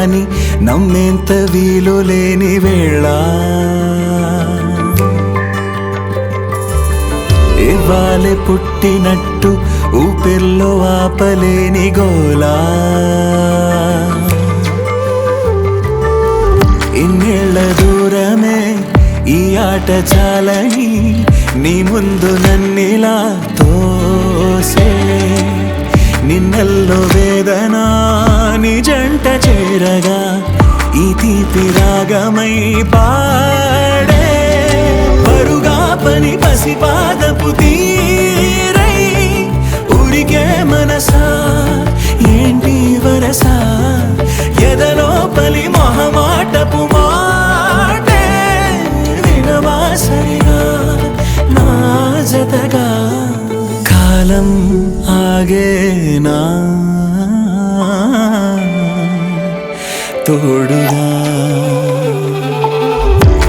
గాని నమ్మేంత వీలు లేని వేళ ఇవ్వాలే పుట్టినట్టు ఊపిర్లో ఆపలేని గోలా ఇన్నేళ్ల దూరమే ఈ ఆట చాలని నీ ముందు నన్నిలా తోసే నిన్నల్లో వేదన నీ జంట చేరగా ఈ తీపి రాగమై పాడే పరుగా పని పసిపాదపు తీరై ఊరికే మనసా ఏంటి వరస ఎదలోపలి మొహమాటపు మాటే వినవా సరిగా నా జతగా కాలం ఆగేనా తోడుగా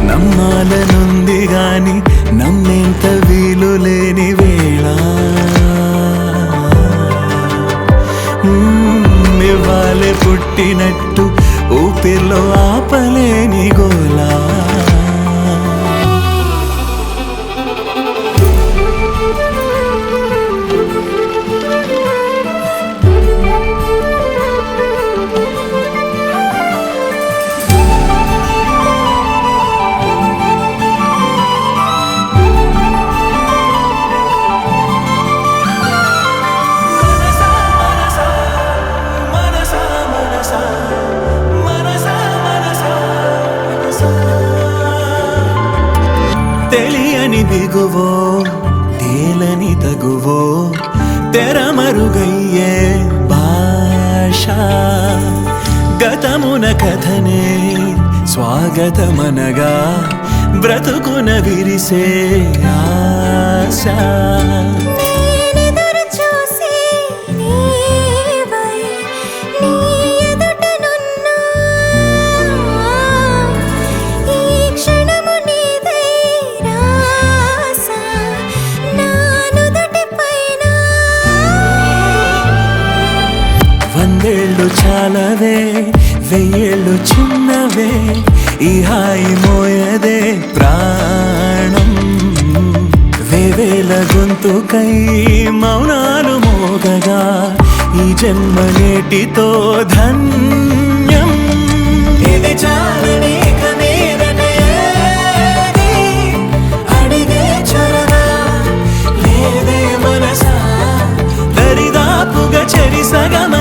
నమ్మాలనుంది గాని నమ్మేంత వీలు లేని వేళ ఇవ్వాలే పుట్టినట్టు ఊపిర్లో ఆపలేని గోలా తెలియని బిగువో తేలని తగువో తెరమరుగయ్యే భాష గతమున కథనే స్వాగతమనగా బ్రతుకున విరిసే ఆశ వందేళ్ళు చాలవే వెయ్యేళ్ళు చిన్నవే ఈ హాయి మోయదే ప్రాణం వేవేల గొంతుకై మౌనాలు మోగగా ఈ జన్మ నేటితో ధన్యం ఇది చాలని అడిగే చొరగా లేదే మనసా దరిదాపుగా చెరిసగమ